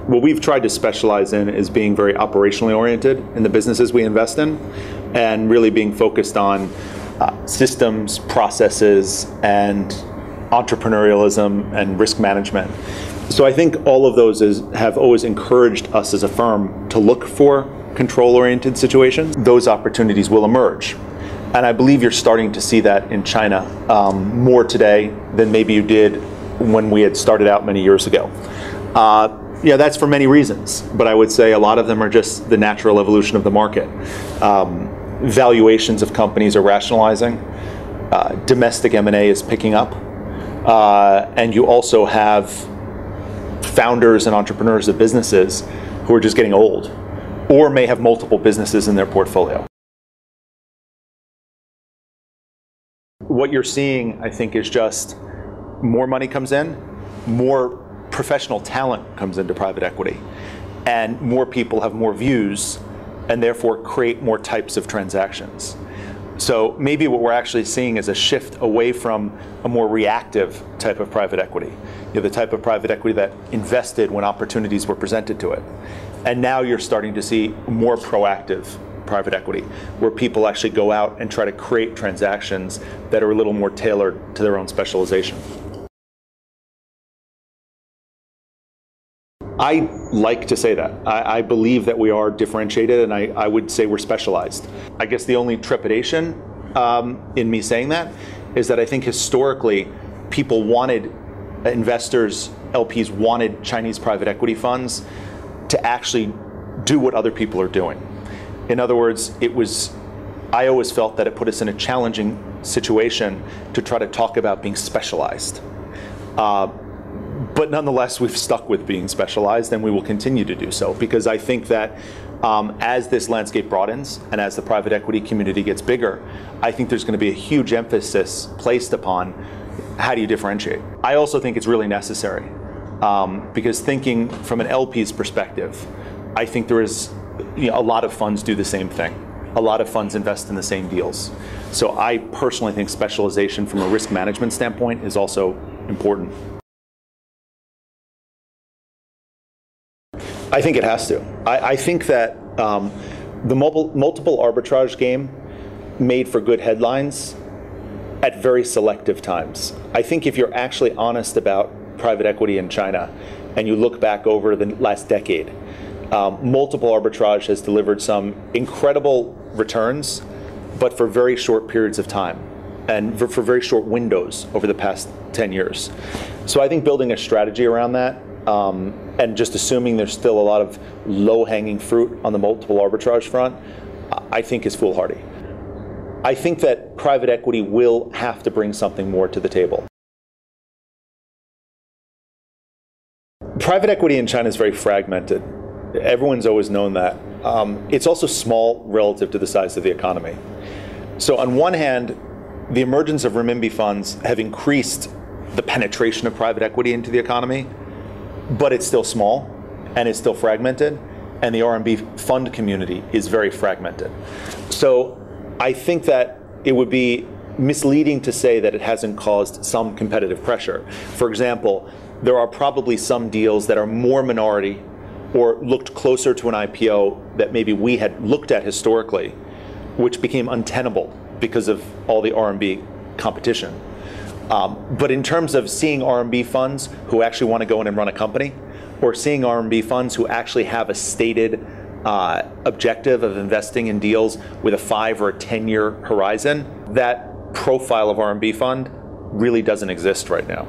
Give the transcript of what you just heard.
What we've tried to specialize in is being very operationally oriented in the businesses we invest in, and really being focused on systems, processes, and entrepreneurialism and risk management. So I think all of those have always encouraged us as a firm to look for control-oriented situations. Those opportunities will emerge. And I believe you're starting to see that in China more today than maybe you did when we had started out many years ago. Yeah, that's for many reasons, but I would say a lot of them are just the natural evolution of the market. Valuations of companies are rationalizing. Domestic M&A is picking up. And you also have founders and entrepreneurs of businesses who are just getting old, or may have multiple businesses in their portfolio. What you're seeing, I think, is just more money comes in, more professional talent comes into private equity, and more people have more views and therefore create more types of transactions. So maybe what we're actually seeing is a shift away from a more reactive type of private equity, you know, the type of private equity that invested when opportunities were presented to it. And now you're starting to see more proactive private equity, where people actually go out and try to create transactions that are a little more tailored to their own specialization. I like to say that. I believe that we are differentiated, and I would say we're specialized. I guess the only trepidation in me saying that is that I think historically people wanted, investors, LPs wanted Chinese private equity funds to actually do what other people are doing. In other words, I always felt that it put us in a challenging situation to try to talk about being specialized. But nonetheless, we've stuck with being specialized, and we will continue to do so, because I think that as this landscape broadens and as the private equity community gets bigger, I think there's going to be a huge emphasis placed upon how do you differentiate. I also think it's really necessary, because thinking from an LP's perspective, I think there is, you know, a lot of funds do the same thing. A lot of funds invest in the same deals. So I personally think specialization from a risk management standpoint is also important. I think it has to. I think that the multiple arbitrage game made for good headlines at very selective times. I think if you're actually honest about private equity in China and you look back over the last decade, multiple arbitrage has delivered some incredible returns, but for very short periods of time and for very short windows over the past 10 years. So I think building a strategy around that, and just assuming there's still a lot of low-hanging fruit on the multiple arbitrage front, I think is foolhardy. I think that private equity will have to bring something more to the table. Private equity in China is very fragmented. Everyone's always known that. It's also small relative to the size of the economy. So on one hand, the emergence of renminbi funds have increased the penetration of private equity into the economy, but it's still small and it's still fragmented, and the RMB fund community is very fragmented. So I think that it would be misleading to say that it hasn't caused some competitive pressure. For example, there are probably some deals that are more minority or looked closer to an IPO that maybe we had looked at historically, which became untenable because of all the RMB competition. But in terms of seeing RMB funds who actually want to go in and run a company, or seeing RMB funds who actually have a stated objective of investing in deals with a 5 or a 10-year horizon, that profile of RMB fund really doesn't exist right now.